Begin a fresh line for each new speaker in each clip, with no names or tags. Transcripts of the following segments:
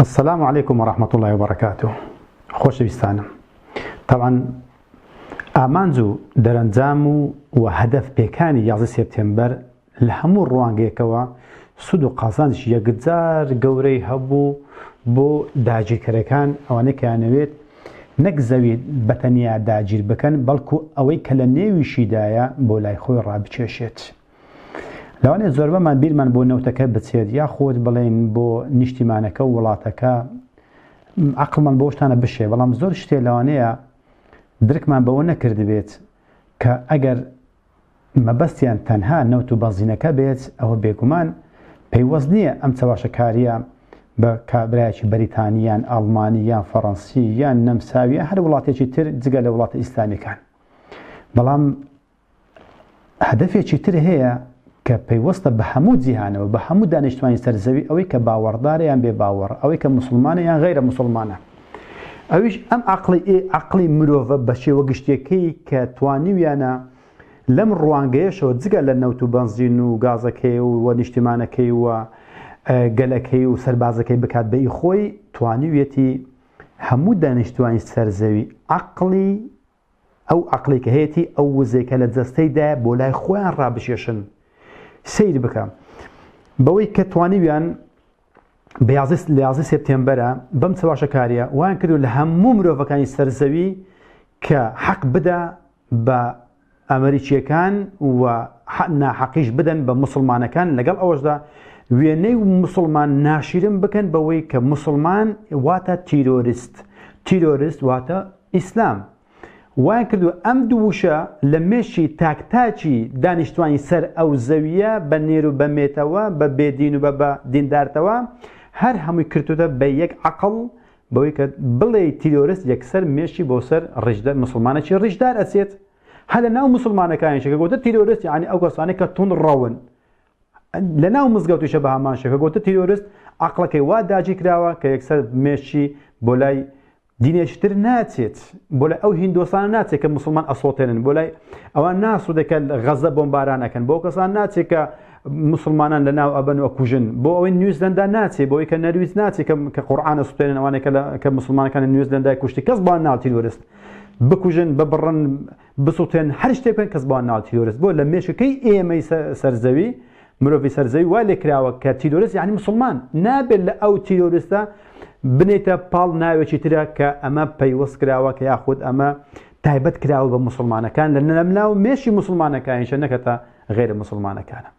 السلام عليكم ورحمة الله وبركاته. خوش بستانم. طبعا آمانزو درنجامو وهدف بيكاني 11 سبتمبر لهمو روانگيكوا سود و قازانش يقدزار قوري هبو بو داجير كريكان اواني كانويت نكزوي بتنيا داجير بكن بلكو اوي كلنيوي شيدايا بو لاي خوي رابچيشيت لواني زوربا من بير من بو نوتكا بتسيد يا خود بلين بو نشتيمانكا ولاتكا عقل من بوشتانا بشي بلام زور شتي لوانيا درك من بو نكرد بيت كأجر ما بس يعني تنها نوتو بازينكا بيت او بيكمان بيوزنية ام تواشكاريا بكابرايش بريطانيان ألمانيان فرنسيان نمساويان هر ولاتي تر دزقال ولات إسلامي كان بلام هدفي تر هي كبيوسط بحمود زهانه وبحمود دانشتواني سرزوي أو كباورداريان بباور أو كمسلمانيان غير مسلمانه أويش أم عقلي مروفة بشي وقشتيكي كتواني ويانا لم روانجيش ودزقال لنوتو بنزين وغازكي ونشتمانكي گەلەکەی و سەربازەکەی بکات بە خۆی توانیوێتی هەموو دانیشتوانی سەرزەوی عقلی ئەو عقلی کە هەیەی ئەو وزەیەکە لە جەستەیدا بۆ لای خۆیان ڕابشێشن سیر بکەم بەوەی کە توانیویان بە 11 سپتێمبەرە بەم چەواشەکاریە وایان کردو لە هەموو مرۆڤەکانی سەرزەوی کە حەق بدە بە ئەمریکیەکان و ناحەقیش بدەن بە موسڵمانەکان لەگەڵ ئەوەشدا وێنەی مسلمان ناشرین بکەن بەوەی کە مسلمان واتە تیرۆریست واتە ئیسلام وایان کردو ئەم دووشە لە مێشی تاکتاکی دانیشتوانی سەر ئەو زەویە بە نێر و بە مێتەوە بە بێدین و بە دیندارتەوە هەر هەمووی کردوتە بە یەک عەقڵ بەوەی کە بڵێ تیرۆریست یەکسەر مێشی بۆ سەر ڕژدار مسلمانێکی ڕژدار ئەچێت هەر لە ناو مسلمانەکانیشەکە گوتە تیرۆریست یعنی ئەو کەسانەی کە تون ڕەون لە ناو مزگەوتیشە بە هەمان شێوە گوتە تیرۆریست عەقڵەکەی وا داگیر کراوە کە یەکسەر مێشی بۆ لای دینێشتر ناچێت بۆ لای ئەو هیندۆستانە ناچێت کە مسلمان ئەسۆتێنن بۆ لای ئەوان ناسوودەکە غەزە بۆمبارانەکەن بۆ کەسان ناچێت کە مسلمانان لە ناو ئەبەن و کوژن بۆ ئەوەی نیوزلەندا ناچێت بۆ ئەوەی کە نەرویست ناچێت کە قورئان ئەسوتێنن ئەوانەی کە مسلمانەکان لە نیوزلەندای کوشتی کەس بۆیان ناو تیرۆریست بکوژن ببڕن بسووتێن هەر شتێک بکەن کەس بۆیان ناو تیرۆریست بۆ لە مێشەکەی ئێمەی سەرزەوی مرۆڤی سەرزەوی وا لێ کراوە کە تیرۆریست یعنی مسلمان نابێت لە ئەو تیرۆریستە بنێتە پاڵ ناوێکی ترە کە ئەمە پەیوەست کراوە کە یاخود ئەمە تایبەت کراوە بە مسلمانەکان لە نەملاو مێشی مسلمانەکانیشە نەکەتە غیرە مسلمانەکانە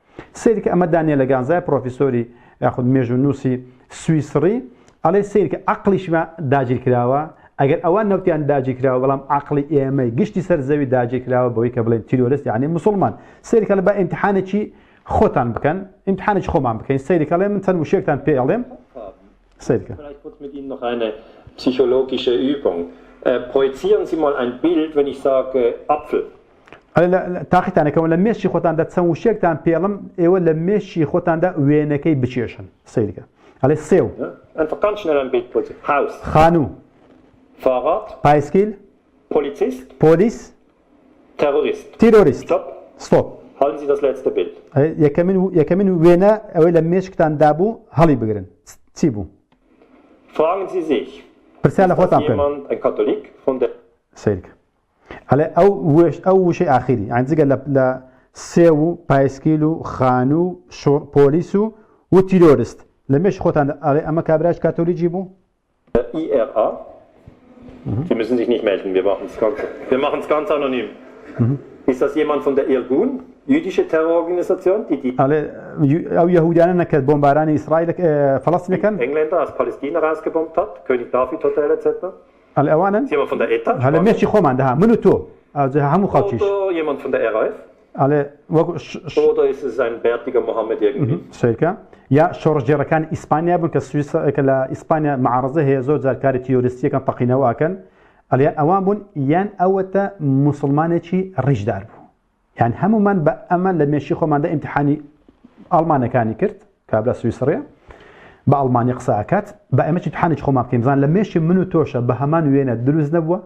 سیرکە ئەمە دانیە لە گانزای پرۆفیسۆری یاخود مێژوونووسی سویسڕی ئەڵێ سیرکە عەقڵیشمە داگیر کراوە ئەگەر ئەوان نەوتیان داگیر کراوە بەڵام عەقڵی ئێمەی گشتی سەرزەوی داگیر کراوە بەوەی کە بڵێن تیرۆریست یعنی مسلمان سیرکە لە بە ئیمتیحانێکی خۆتان بکەن ئیمتحانێکی خۆمان بکەین سیرکە لێ من چەند وشەیەکتان پێ ئەڵێم سیرکە
Vielleicht kurz mit Ihnen noch eine psychologische Übung. Projizieren Sie mal ein Bild, wenn ich sage Apfel.
تاقیتانەکەم لە مێشی خۆتاندا چەند وشەیەکتان پێڵم ئێوە لە مێشی خۆتاندا وێنەکەی بچێشن سیرکە ئەڵێ سێو
Einfach ganz schnell ein Bild projizieren. Haus.
خانوو
Fahrrad.
پایسکیل
Polizist.
پۆلیس
Terrorist.
تیرۆریست
Stopp.
ستۆپ
Halten Sie das letzte Bild.
یەکەمین وێنە ئەوەی لە مێشکتان دابوو هەڵی بگرن چی بوو
Fragen Sie sich,
پرسیار لە
ist
خۆتان
das
بکەن
jemand ein Katholik von der
سیرکە ئەڵێ ئەو وشەی ئاخری یان جگە لە سێ و پایسکیل و خانوو پۆلیس و تیرۆریست لە مێش خۆتان ئەڵێ ئەمە کابراش کاتۆلیکی بوو
IRA. Sie müssen sich nicht melden, wir machen es ganz anonym. Ist das jemand von der Irgun, jüdische Terrororganisation, die
ئەو یەهودیانە نەکرد بۆمبارانی ئیسرائیل فەڵەستینەکەن
Engländer aus Palästina rausgebombt hat, König David Hotel etc.
ئەڵێ ئەوانن
Ist jemand von der ETA?
هەلە مێشی خۆمان دەها من و تۆ هەموو خەڵکیش
Oder jemand von der RAF?
ئەڵێ وەکو
Oder ist es ein bärtiger Mohammed irgendwie?
سیرکە یا شۆڕژێڕەکان ئیسپانیا بن کە سویسکە لە ئیسپانیا معارەزە هەیە زۆر جار کاری تیۆریستیەکەن تەقینەوەکەن ئەلیان ئەوان بوون یان ئەوەتە مسلمانێکی ڕیژدار بوو یان هەمومان بە ئەمە لە مێشی خۆماندا ئیمتیحانی ئەڵمانەکانی کرد کابرا سویسڕێ بە ئەڵمانی قسەکات بە ئەمەی امتحانێکی خۆمان بکەین بزان لە مێشی من و تۆشە بە هەمان وێنە دروست نەبووە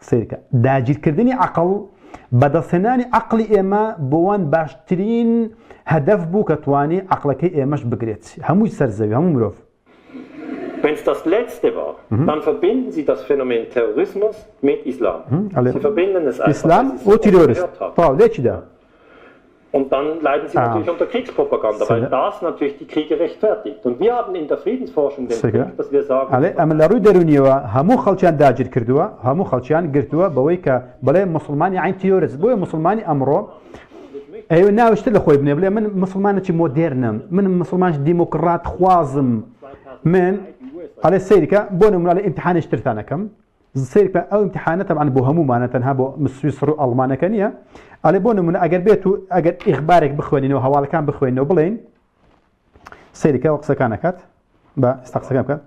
سیرکە داگیرکردنی عەقڵ بەدەستهێنانی عەقڵی ئێمە بۆوان باشترین هەدەف بوو کە توانی عەقڵەکەی ئێمەش بگرێت هەمووی سەرزەوی هەموو مرۆڤ
Wenn es das letzte war, dann verbinden Sie das Phänomen Terrorismus mit Islam. Sie verbinden es einfach,
Islam
weil Sie
و
es
تيرورست
gehört haben.
طبعا ليش ده
Und dann leiden Sie natürlich unter Kriegspropaganda, weil das natürlich die Kriege rechtfertigt. Und wir haben in der Friedensforschung den Trick, dass wir sagen,
علي أما لروي درونيوا همو خلشان داجر كردوا همو خلشان قرتوا بويكا بلا مسلماني عين تيورست بوي مسلماني أمره أيوة ناوشت لخوي ابني بلا من مسلمانة مودرن من مسلمان ديمقراط خوازم من على السيركا بونم على امتحان اشترثانا كم السيركا أو امتحانات طبعا بو همو ما نتنها بو سويسرا ألمانيا كانية على بونم من أجر بيتو أجر إخبارك بخوينه وهوالك كان بخوينه بلين سيركا وقصة كانت استقصى كم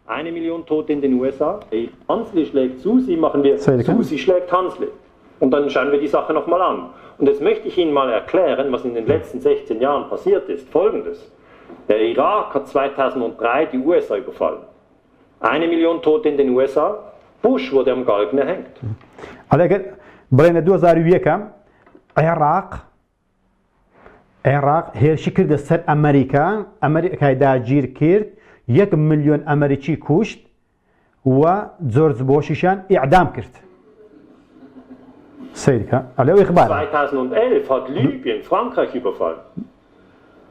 1 Million Tote in den USA. Hey, Hansli schlägt zu, machen wir zu, sie schlägt Hansli. Und dann schauen wir die Sache nochmal an. Und jetzt möchte ich Ihnen mal erklären, was in den letzten 16 Jahren passiert ist. Folgendes. Der Irak hat 2003 die USA überfallen. 1 Million Tote in den USA. Bush wurde am Galgen erhängt.
بلين 2001 عراق هێرشی کردە سەر ئەمریکای داگیر کرد 1 ملیۆن ئەمریکی کوشت و جۆرج بۆشیشان ئیعدام کرد. سیرکە ئەلێ ئیخبار
2011 hat Libyen Frankreich überfallen.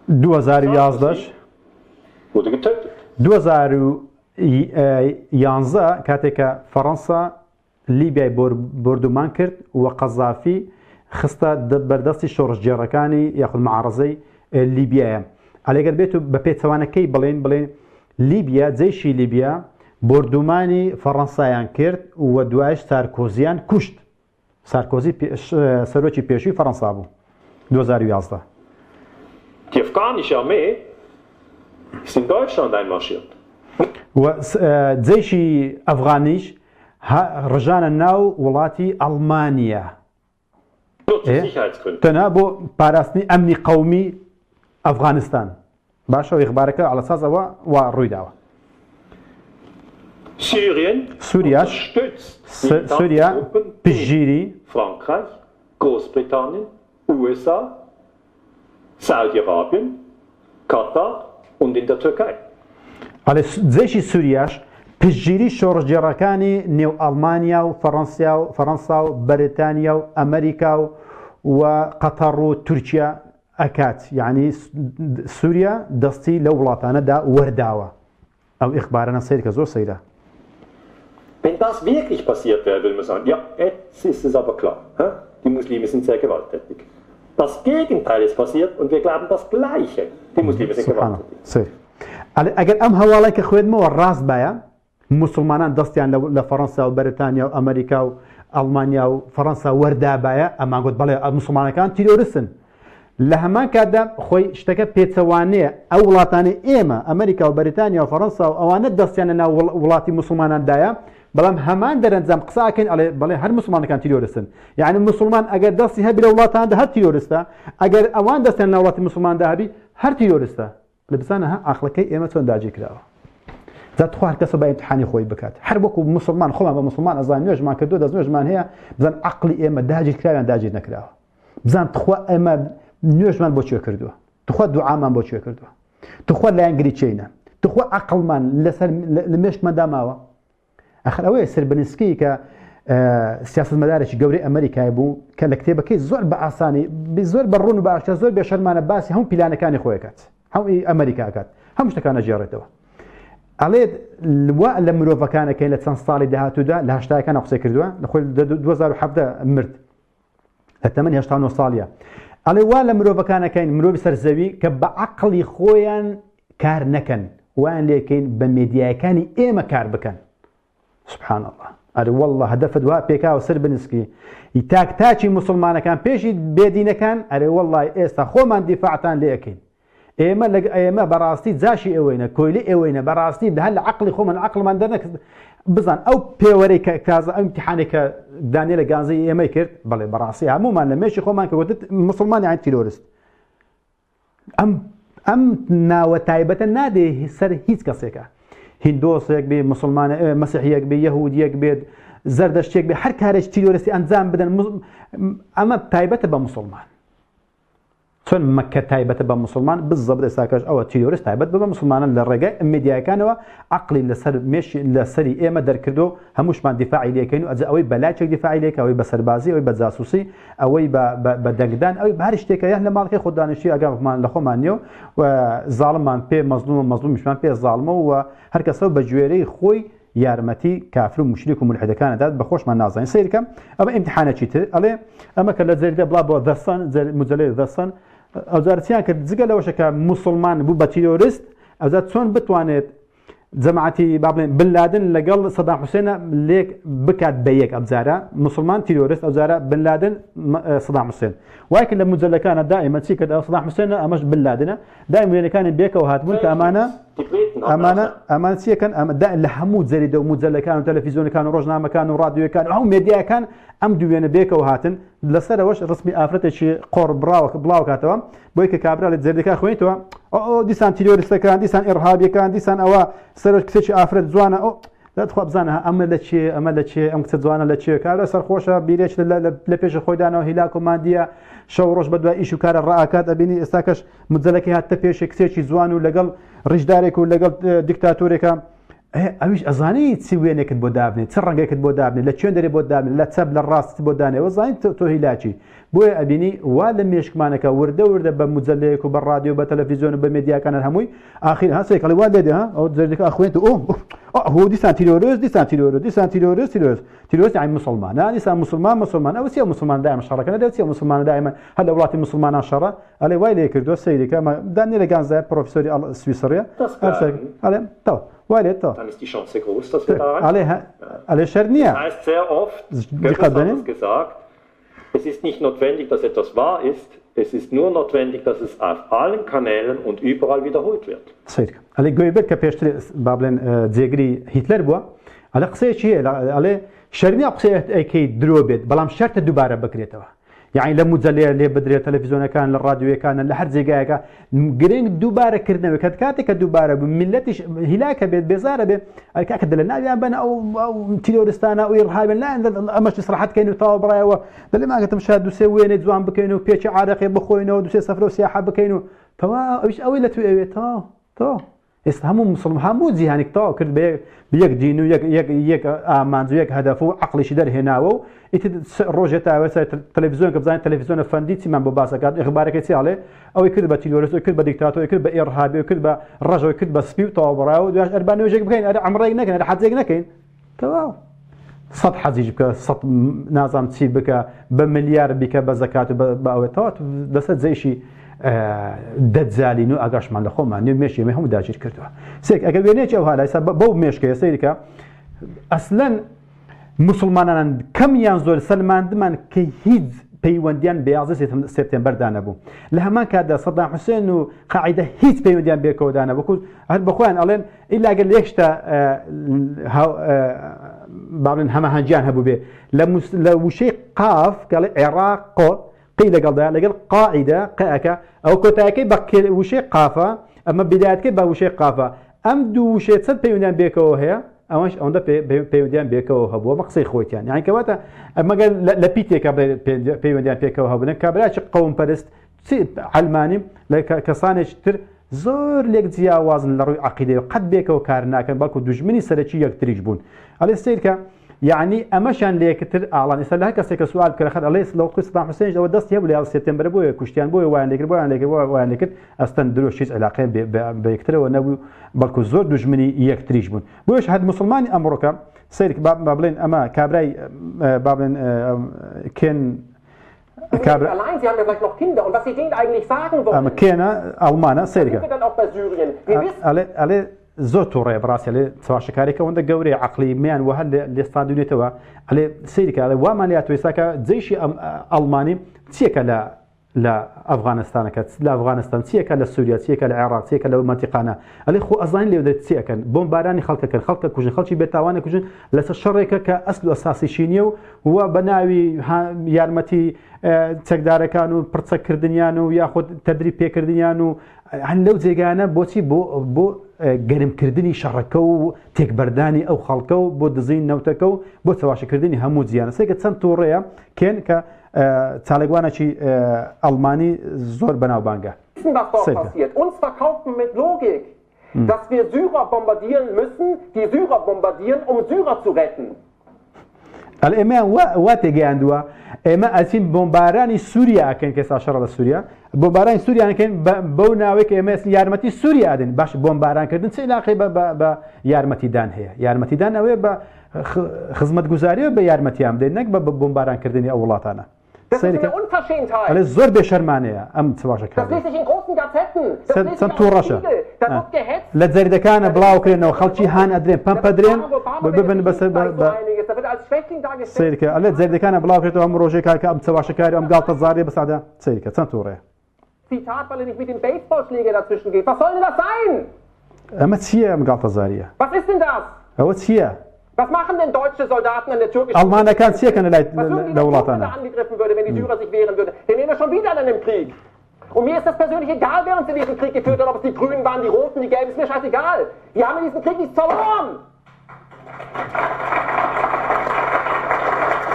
2011
wurde getötet.
2011 کاتێکە فەڕەنسا لیبیای بردومان کرد و قەزافی خستە بەردەستی شۆڕژگێڕەکانی یاخود معارەزەی لیبیایە. ئەلێگەر بێت و بە پێچەوانەکەی بڵێن لیبیا جێشی لیبیا بردومانی فەڕەنسایان کرد و دوایش سارکۆزیان کوشت. سارکۆزی سەرۆکی پێشووی فەڕەنسا بوو 2011.
Die afghanische Armee ist in Deutschland einmarschiert.
و جێشی ئەفغانیش ڕژانە ناو وڵاتی ئەڵمانیا. تەنها بۆ پاراستنی ئەمنی قەومی ئەفغانستان. باشە ئیخبارەکە ئەڵەسازەوە وا ڕوویداوە. سووریا پشگیری
Frankreich, Großbritannien, USA, Saudi-Arabien, Katar und in der Türkei.
جێشی سووریاش پشگیری شۆڕژگێڕەکانی نێو ئەڵمانیا و فەڕەنسا و بەریتانیا و ئەمریکا و قەتەڕ و تورکیا ئەکات. یعنی سووریا دەستی لە وڵاتانەدا وەرداوە. ئەو ئیخبارانە سیرکە زۆر سەیرە.
Wenn das wirklich passiert wäre, will man sagen, ja, jetzt ist es aber klar, die Muslime sind sehr gewalttätig. Das Gegenteil ist passiert und wir glauben das Gleiche, die Muslime sind gewalttätig.
ئەگەر ئەم هەواڵی کە خوێنمەوە ڕاست بایە مسلمانان دەستیان لە فەڕەنسا و بەریتانیا و ئەمریکا و ئەڵمانیا و فەڕەنسا وەردابایە ئەمان گوت بەڵێ مسلمانەکان تیرۆریستن. لە هەمان کاتدا خۆی شتەکە پێچەوانەیە ئەو وڵاتانی ئێمە ئەمریکا و بەریتانیا و فەڕەنسا و ئەوانە دەستیانە ناو وڵاتی مسلماناندایە بەڵام هەمان دەرەنجام قساکەن بەڵێ هەر مسلمانەکان تیرۆریستن. یعنی مسلمان ئەگەر دەستی هەبی لە وڵاتاندا هەر تیرۆریستە، ئەگەر ئەوان دەستیان لە وڵاتی مسلماندا هەبی هەر تیرۆریستە. لە بزانە عەقڵەکەی ئێمە چۆن داگیر کراوە. زات خوار کەسە با ئیمتحانی خۆی بکات. هەر وەکو مسلمان خۆمان بە مسلمان ئەزان نوێژمان کردو دەست نوێژمان هەیە بزان عەقڵی ئێمە داگیر کراویان داگیر نەکراوە. بزان تخوا ئێمە نوێژمان بۆ کوێ کردووە، تخوا دوعامان بۆ کوێ کردووە، تخوا لایەنگری چینە، تخوا عەقڵمان لەسەر لە مێشکماندا ماوە. ئەخر ئەوەیە سربنسکی کە سیاسەتمەدارێکی گەورەی ئەمریکای بوو کە لە کتێبەکەی زۆر بە ئاسانی زۆر بە ڕوون و باشە زۆر بێشەرمانە باسی هەموو پیلانەکانی خۆی کات. هەموو ئەمریکاکات هەموو شتەکانە ژێڕێتەوە. ئەڵێت وا لە مرۆڤەکانەکەی لە چەند ساڵی داهاتوودا لە هەشتاکان قسەی کردووە لە خۆی 2017 مرد لە تەمەنی 89 ساڵیە. ئەڵێ وا لە مرۆڤەکانەکەین مرۆڤی سەرزەوی کە بە عەقڵی خۆیان کار نەکەن وایان لێکەین بە مێدیایەکانی ئێمە کار بکەن. سبحان الله. ئەرێ وەڵڵە هەدەفت وا پێکاوە سەر بنسکی تاچی مسلمانەکان پێشی بێدینەکان ئەرێ وەڵڵای ئێستا خۆمان دیفاعتان لێەکەین. ئێمە بەڕاستی جاشی ئێوەینە کۆیلی ئێوەینە بەڕاستی هەر لە عەقڵی خۆمان عەقڵمان دەرنەکرد بزان ئەو پێوەرەی کە کازە ئەو ئیمتیحانێک کە دانیێل لە گانزەی ئێمەی کرد بەڵێ بەڕاستی هەمومان لە مێشی خۆمان کە گوتت مسلمانی عین تیرۆریست. ئەم ناوە تایبەتە نادێ سەر هیچ کەسێکە. هیندۆسێک بێ مسلمانە مەسیحیەک بێ یەهودیەک بێت زەردەشتێک بێ هەر کارێک تیرۆریستی ئەنجام بدەن ئەمە تایبەتە بە مسلمان. چۆن مەکە تایبەتە بە مسلمان بالضبط ئێستاکەش ئەوە تیرۆریست تایبەت بە مسلمانان لە ڕێگای مێدیاکانەوە عەقڵی لەسەری ئێمە دەرکردو هەمووشمان دیفاعی لێکەین و ئەوەی بەلایەک دیفاعی لێکە ئەوەی بە سەربازی ئەوەی بە جاسووسی ئەوەی بە دەنگدان ئەوەی هەر شتێکە یان لە ماڵەکەی خۆدانیشتی ئەگەمان لە خۆمان نییە و زاڵممان پێ مەزلومیشمان پێ زاڵمە و هەر کەسەوە بە گوێرەی خۆی یارمەتی کافر و مشریک و ملحدەکانەدات بە خۆشمان نازانین سیرکەم ئەمە ئیمتحانێکی تر ئەڵێ ئەمە کە لە جەریدە بڵا بۆ دەستان مجلەی دەستان ئەوزارەتیان کرد جگە لەوەشەکە موسڵمان بوو بە تیرۆریست ئەوزار چۆن بتوانێت جەماعەتی با بڵێن بن لادن لەگەڵ سەدام حوسێنە لێک بکات بە یەک ئەبجارە مسلمان تیرۆریست ئەوزارە بن لادن سەدام حوسێن وای کرد لە مجلەکانە دائیمە چی کرد سەدام حوسێنە ئەمەش بن لادنە دائیم وێنەکانی بێکەوە هاتبوون کە ئەمانە چیەکەن لە هەموو جەریدە و مجلەکان و تەلەڤیزیۆنەکان و ڕۆژنامەکان و ڕادیۆکان هەموو مێدیاکان ئەم دوێنە بێکەوە هاتن لەسەرەوەش ڕسمی ئافرەتێکی قۆڕ بڵاو کاتەوە بۆی کە کابرا لە جەریدەکە خوێنیتەوە دیسان تیرۆریستەکان دیسان ئێرهابیەکان دیسان ئەوە سەر کچێکی ئافرەت جوانە ئەو دەتخوا بزانە ئەمە لە چێ ئەمە لە چێ ئەم کچە جوانە لە چێ کارە سەرخۆشە بیرێک لە پێش خۆیدانەوە هیلاک و مادیە شەو ڕۆژ بە دوای ئیش و کارە ڕائکات ئەبینی ئێستاکەش مجلەکەی هاتە پێشی کچێکی جوان و لەگەڵ ڕیژدارێک و لەگەڵ دیکتاتۆرێکە ئەویش ئەزانی چی وێنێکت بۆ دابنێت چ ڕەنگێکت بۆ دابنێت لە کوێن دەرێ بۆ دابنێت لە چەپ لە ڕاست بۆ دانێەوە زانیت تۆ هیلاکی بۆیە ئەبینی وا لە مێشکمانەکە وردە بە مجلەیەک و بە ڕادیۆ بە تەلەڤیزیۆن و بە مێدیاکانە هەمووی ئاخیر هەسێکڵی وا لێدێ ئەو جەریدەکە ئەخوێنێت هو دیسان تیرۆریست یعنی مسلمانە دیسان مسلمان ئەوە چیە مسلمان دائما شەڕەکە نەدەوێت چیە مسلمانە دائما هەر لە وڵاتی مسلمانان شەڕە ئەڵێ وای لێ کردووە سەیرێکە دانیێل گانزای پرۆفیسۆری سویسریە ئەڵێ تەوە
Dann ist die Chance groß, dass wir da
Das
heißt sehr oft, Goebbels hat es gesagt, es ist nicht notwendig, dass etwas wahr ist, es ist nur notwendig, dass es auf allen Kanälen und überall wiederholt wird.
صحيح. على جويبر كبيشتري بابلن جيجري هتلر بوا على قصة شيء على شرني قصة أكيد دروبت بلام شرط دوباره بكريتها يعني لما مجلة اللي بدري التلفزيون كان الراديو كان لحد زيجاك جرين دوباره كرنا وكذا كاتك دوباره بملتش هلاك بزارة أكيد لنا يعني بنا أو تيرورستانا أو إرهاب لا أمش صراحة كانوا طابرة وده ما قلت مشاهد دوسي نجوان بكينو بيتش عارقي بخوينو دوسي سفر وسياحة بكينو فما إيش أولى تو استهموا مسلم حمود يعني كتاو كرد بيك دين ويك آمان ويك هدف وعقل شدر هنا و روجة تاوسة التلفزيون كبزان التلفزيون فندي تيمان بباسكات إخبارك يصير عليه أو يكرد بتيلورس ويكرد بديكتاتور ويكرد بإرهابي ويكرد برجع ويكرد بسبيو طابرة وداش أربعين وجهك بكين هذا عمري نكين هذا حد زيك نكين تمام صد حزيج بك صد نظام تسيب بك بمليار بك بزكاة بأوتات بس زي شيء دەجالین و ئاگاشمان لە خۆمان نێ مێشی ئێمە هەموو داگیر کردووە سێک ئەگەر وێنێکی ئەو هالای بەو مێشکەیە سەیرکە ئەسلەن مسلمانان کەمیان زۆر سەلماندمان کە هیچ پەیوەندیان بە 11 سپتێمبەردا نەبوو لە هەمان کاتدا سەدام حوسێن و قاعیدە هیچ پەیوەندیان بێکەوەدا نەبوو هەر بەخۆیان ئەڵێن ئیلاگەر یەک شتە باڵێن هەمەهەنگیان هەبوو بێ لە وشەی قاف کەڵێ عێراق قيل لقل قاعدة قاعدة أو كتاكي بقى وشيء قافة أما بدايتك بقى وشيء قافة أم دو وشيء تصد بيودان بيكو هي أمش عنده بيودان بيكو هبوا مقصي خويتان يعني كواتا أما قال لبيتك بيودان بيكو هبوا كابلاش قوم برست علماني كصانع تر زور لك جياوازن لروي عقيدة قد بيكو كارنا كان بالكو دجمني سلتشي يكتريجبون على السيركا يعني أمشان ليكتر أعلن إسلا هكذا سك سؤال كرخد الله لو قصة صدام حسين جو دست يبغى لي سبتمبر بوي كشتيان بوي وين لكت أستندلوا شيء علاقين بيكتر ونبي بالكو زور دجمني يكتريج بون بويش هاد مسلمان أمريكا سيرك بابلين أما كابراي بابلين كان
Allein, Sie haben ja vielleicht noch Kinder. Und was Sie denen eigentlich sagen wollen,
كان ألمانا سيرك
dann auch bei Syrien. Wir wissen,
زۆر تووڕێ بڕاستی لێ چواشەکارێکە وەندە گەورەی عقلیمیان وە هەر لێستان دوێتەوە ئەلێ سیرکە ئەڵێ وامانات وێساکە جێشی ئەڵمانی چیەکە لە ئەفغانستانەکە لە ئەفغانستان چیەکە لە سووریا چیەکە لە عێراق چیەکە لە مەنتیقانە ئەلێ خۆ ئەزانین لێ دەێت چیەکەن بۆمبارانی خەڵکەکەن خەڵکە کوژن خەڵکی بێتاوانە کوژن لەسەر شەڕێکە کە ئەسل و ئەساسیشی نییە و بە ناوی یارمەتی چەکدارەکان و پرچەکردنیان و یاخود تەدری پێکردنیان و هەن لەو جێگانە بۆچی بۆ گەرمکردنی شەڕەکە و تێکبەردانی ئەو خەڵکە و بۆ دزین نەوتەکە و بۆ چاواشەکردنی هەموو جیانە سێکە چەند تووڕەیە کێن کە چالێکوانێکی ئەڵمانی زۆر بەناوبانگە.
Was dort passiert. Uns verkauft man mit Logik, dass wir Syrer bombardieren müssen, die Syrer bombardieren, um Syrer zu retten.
ئێمە وا تێگەیاندووە ئێمە ئەچین بۆمبارانی سووریاکەن کە ساشەڕە لە سووریا بۆمبارانی سووریانەکەن بەو ناوەی کە ئێمە یارمەتی سووریا دێن باش بۆمبارانکردن چ علاقەی بە یارمەتیدان هەیە یارمەتیدان ئەوەیە بە خزمەتگوزاریەوە بە یارمەتیان بدەین نەک بە بۆمبارانکردنی ئەو وڵاتانە. زۆر بێشەرمانەیە ئەم چواشەکە چەند تووڕەشە لە جەریدەکانە بڵاوکرێنەوە خەڵکی هان ئەدرێن پەمپەدرێن ببن بەسەر سیرکە ئەلێ جەریدەکانە بڵاوکرێتەوە ئەم ڕۆژێکا کە ئەم چەواشەکاری ئەم گاڵتە زاریە بەسادە سیرکە چەند تووڕێ ئەمە چییە ئەم گاڵتە زاریە ئەوە چییە؟
Was machen denn deutsche Soldaten an der türkischen
Grenze? Was würden
angegriffen würde, wenn die Syrer sich wehren würden? Wir nehmen schon wieder an einem Krieg. Und mir ist das persönlich egal, wer uns in diesen Krieg geführt hat, ob es die Grünen waren, die Roten, die Gelben, ist mir scheißegal. Wir haben in diesem Krieg nichts verloren.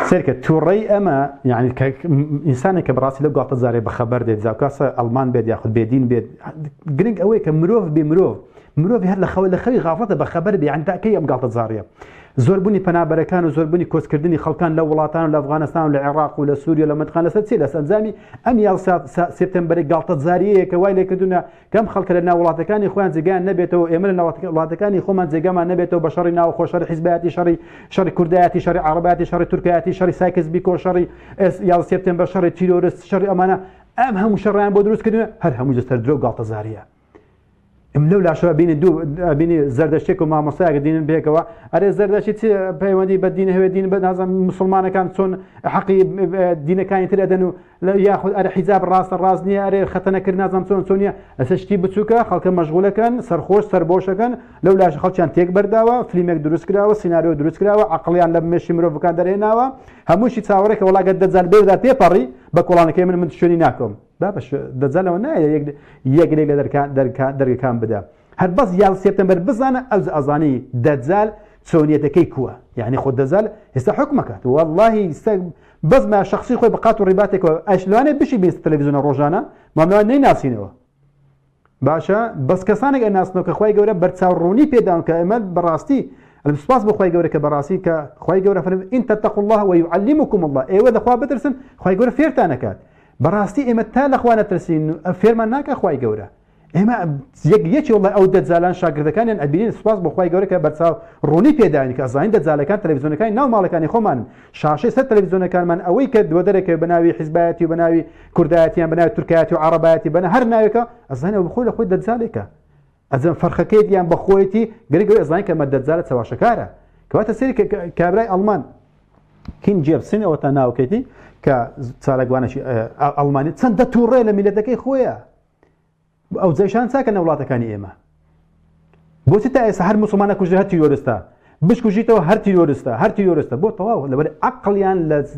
سيركة توري أما يعني إنسان كبراسي لو قاطع زاري بخبر ده إذا كاسة ألمان بيد ياخذ بيدين بيد جرينج أوي كمروف بمروف مروف هاد لخوي غافلته بخبر بي عن تأكيد أم قاطع زارية زوربوني پنابەرەکان و زۆربوونی کۆچکردنی خەڵکان لە وڵاتان و لە ئەفغانستان و لە عێراق و لە سووریا لە منطقە لەسەر چی لە سەنجامی ئەم یاڵ سێپتەمبەری گاڵتە جاریەیە کە وای لێکردونە کەم خەڵکە لە ناو وڵاتەکانی خۆیان جێگیان نەبێتەوە ئێمە لە وڵاتەکانی خۆمان جێگەمان نەبێتەوە بە شەڕی ناوخۆ شەڕی حیزبایەتی شەڕی کوردایەتی شەڕی عەرەبایەتی شەڕی تورکایەتی شەڕی سایکس بیکۆ شەڕی یاڵ سێپتەمبەر شەڕی تیرۆریست شەڕی ئەمانە ئەم هەموو شەڕیان بۆ دروستکردنە هەر هەموو جەستەر درۆ گاڵتە جاریە لەو لاشەوە بینی زەردەشتێک و مامۆستایەکە دینن بێکەوە ئەرێ زەردەشی پەیوەندی بە دین هەوێ دین بە نازانم مسلمانەکان چۆن حەقی دینەکانی تر ئەدەن و یاخود ئەرێ حیجاب ڕاستە ڕاست نییە ئەرێ خەتەنەکرد نازانم چۆن نییە ئەسە شتی بچووکە خەڵکە مەشغولەکەن سەرخۆش سەربۆشەکەن لەو لاشە خەڵکیان تێک بەرداوە فلیمێک دروست کراوە سیناریۆ دروست کراوە عەقڵیان لە مێشی مرۆڤەکان دەرهێناوە هەمووشی چاوەڕێکە وڵاگە دەجال بێدا تێپەڕی بە کۆڵانەکەی من شوێنی ناکەم بابەش دەجالەوە نایە یەکێک لە دەرگەکان بدە هەر بەس یاڵ سێپتەمبەر بزانە ئەو ئەزانی دەجال چۆنیەتەکەی کووە یعنی خۆ دەجال ئێستا حکومەکات واللهی بەس ما شخصی خۆی بە قات و ڕیباتێکەوە ئەشلوانێ بشی بیست تەلەڤیزیۆنە ڕۆژانە مامەوان نەیناسینەوە باشە بەس کەسانێک ئەناسنەوە کە خوای گەورە بەرچاوڕوونی پێداون کە ئێمە بەڕاستی سوپاس بۆ خوای گەورە کە بەڕاستی کە خوای گەورە فەرمێ ئین تەتەقوا الله ويعلمكم الله ئێوە لەخوا بترسن خوای گەورە فێرتان ئەکات بەڕاستی ئێمە تا لەخوا نەترسین فێرمان ناکە خوای گەورە ئێمە یەکی وڵای ئەو دەجالان شاگردەکانیان ئەبینین سوپاس بۆ خوای گەورە کە بەرچاو ڕوونی پێداین کە ئەزانین دەجالەکان تەلەڤیزیۆنەکانی ناو ماڵەکانی خۆمانن شاشەی سەر تەلەڤیزیۆنەکانمان ئەوەی کە دووەدەرێکە بەناوی حیزبایەتی و بەناوی کوردایەتیان بەناوی تورکایەتی و عەرەبایەتی بەناوی هەر ناوێکە ئەزانین ئەو بخۆی لە خۆی دەجالێکە ئەزان فەرخەکەیان بە خۆیەتی گرنگەوەی ئەزانین کە ئەمە دەجالە چاواشەکارە کەواتە سەیری کابرای ئەڵمان کین جێبسن ئەوە تا ناوکەیتی کە چالەگوانێکی ئەڵمانی چەندە تووڕێ لە میلەتەکەی خۆیە ئەو جێشان چاکە نە وڵاتەکانی ئێمە بۆچی تا ئێستا هەر موسڵمانە کوژە هەر تیرۆریستە بشکوژیتەوە هەر تیرۆریستە بۆ تەواو لەبەر عەقڵیان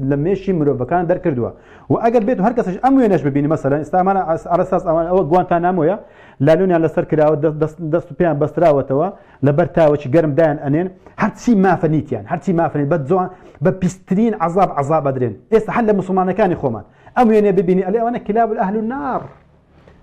لە مێشی مرۆڤەکان دەرکردووە و ئەگەر بێت هەر کەسش ئەم وێنەش ببینی مەسەلەن ئێستا ئەمانە ئەرەساس ئەوە گوانتانامۆیە لالوونیان لەسەر کراوە دەست و پێیان بەستراوەتەوە لەبەر تاوەکی گەرم دایان ئەنێن هەرچی مافەنیتیان هەرچی مافەنیت بە جوان بە پیسترین عەزاب ئەدرێن ئێستا هەر لە موسڵمانەکانی خۆمان ئەم وێنێ ببینی ئەلێ ئەوانە کلاب الأهل النار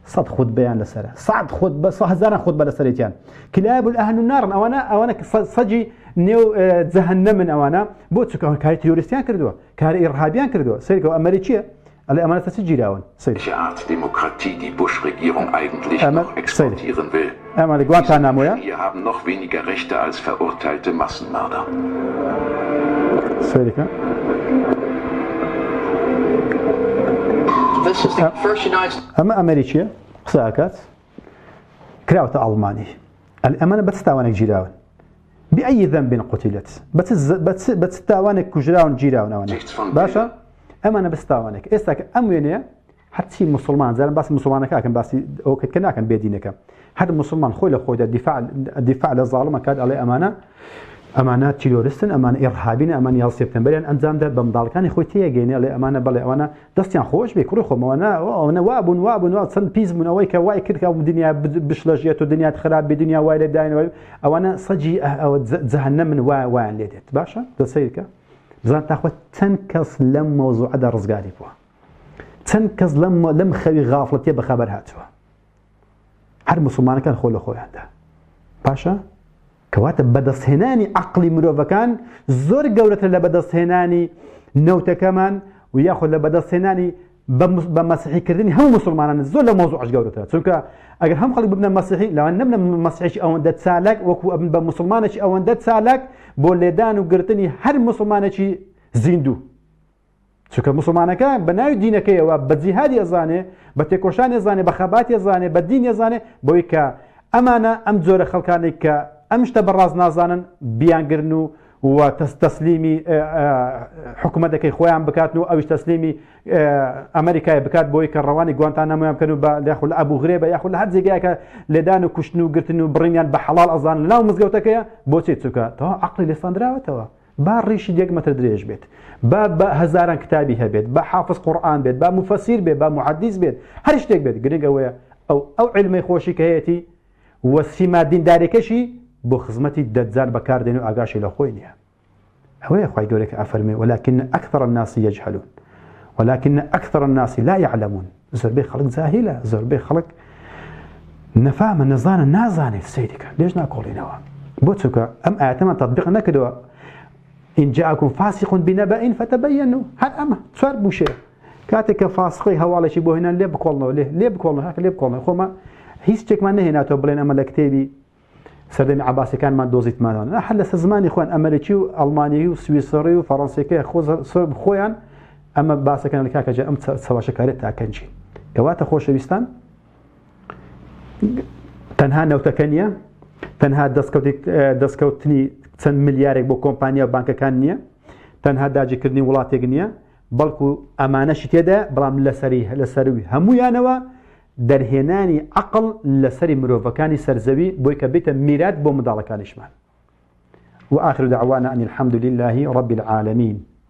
صد خود بيان لسرة صعد خود بس هزارا خود بلسريتيان كلاب الأهل النار أوانا صجي نيو جهنم من أوانا بوتسك كاري تيورستيان كردوا كاري إرهابيان كردوا سيركو أمريكية الأمانة تسجيل أون
welche Art Demokratie die Bush-Regierung eigentlich noch exportieren will. Wir haben noch weniger Rechte als verurteilte Massenmörder.
أما أمريكية ساكت كراوة ألماني الأمانة بتستاوانك جيراون بأي ذنب قتلت بتستاوانك كجراون جيراون أوانا باشا أمانة بتستاوانك إستاك أموينية حتى مسلمان زين بس مسلمانك أكن بس أو كنا كان بيدينك هذا مسلمان خوي لخوي الدفاع للظالم كاد عليه ئەمانە تیرۆریستن ئەمانە ئێرهابین ئەمان یاڵ سێپتەمبەریان ئەنجام دا بە منداڵەکانی خۆی تێگەێنێ لێ ئەمانە بەڵێ ئەوانە دەستیان خۆش بێ کوڕی خۆمەوەە وابوون چەند پیس بوون ئەوەی کە وای کرد کە دنیا بشلەژێت و دنیات خراپ بێ دنیا وای لێ داینەوە ئەوانە سەجی ئەوە جەهەنەم من وایان لێ دێت باشە دەسەیرکە بزان تاخذ تنكس لم موضوع هذا رزقاري بوا تنكس لم خوي غافلتي بخبر هاتوا هر مسلمان كان خول خوي عنده باشا كواتب بدستهناني عقلي مروفا كان زور قولة لبدستهناني نوتا كمان وياخذ لبدستهناني بمسيحي كردني هم مسلمان زور لموضوع ايش قولة چونك اگر هم خلق ببنا مسيحي لو ان نبنا مسيحي او اندت سالك وكو ابن بمسلمانش او اندت سالك بولدان وقرتني هر مسلمانش زيندو چونك مسلمانك بناوي دينك وبجهاد يزانه بتكوشان يزانه بخبات يزانه بالدين يزانه بويك امانه ام زور خلقانك امشت براز نازانن بيانقرنو وتسليمي حكومتك خويا بكاتنو او تسليمي امريكا بكات بويك الرواني غوانتانامو يمكنوا ياخذ ابو غريبه ياخذ لحد زيك لدانو كشنو قلتنو برينيان بحلال اظن لا مزقوتك بوتي تسوكا تو عقلي لساندرا تو با ريش ديك ما تدريش بيت با هزاران كتابي هبيت با حافظ قران بيت با مفسر بيت با محدث بيت هرش ديك بيت غريغا او علمي خوشي كهيتي وسيما دين داركشي بو خزمتي دجال بكاردين واغاشي لخوينيا هو يا اخوي يقول لك افرمي ولكن اكثر الناس يجهلون ولكن اكثر الناس لا يعلمون زربي خلق زاهله زربي خلق نفهم النظام النازاني سيدك ليش ناكلينوا بوتسوك ام اعتمد تطبيق نكدوا ان جاءكم فاسق بنبأ فتبينوا هل اما صار بوشي كاتك فاسقي هوالي شي بو هنا ليه بكولنا ليه بكولنا هكا ليه بكولنا خوما هيس تشك ما هنا تو بلين اما لكتابي سردمي عباسي كان ما دوزيت مالان حل زماني اخوان امريكي والماني وسويسري وفرنسي خويا اما باسا كان الكاكا جا ام سوا شكاريت اكنجي كواتا خوشويستان تنها نوتكنيا تنها دسكوتني چەند ملیارێک بۆ کۆمپانیا و بانکەکان نییە تەنها داگیرکردنی وڵاتێک نییە بەڵکو ئەمانەشی تێدا بەڵام لەسەروی هەمویانەوە دەرهێنانی عەقڵ لەسەری مرۆڤەکانی سەرزەوی بۆی کە بێتە میرات بۆ منداڵەکانیشمان وآخر دعوانا أن الحمد لله رب العالمين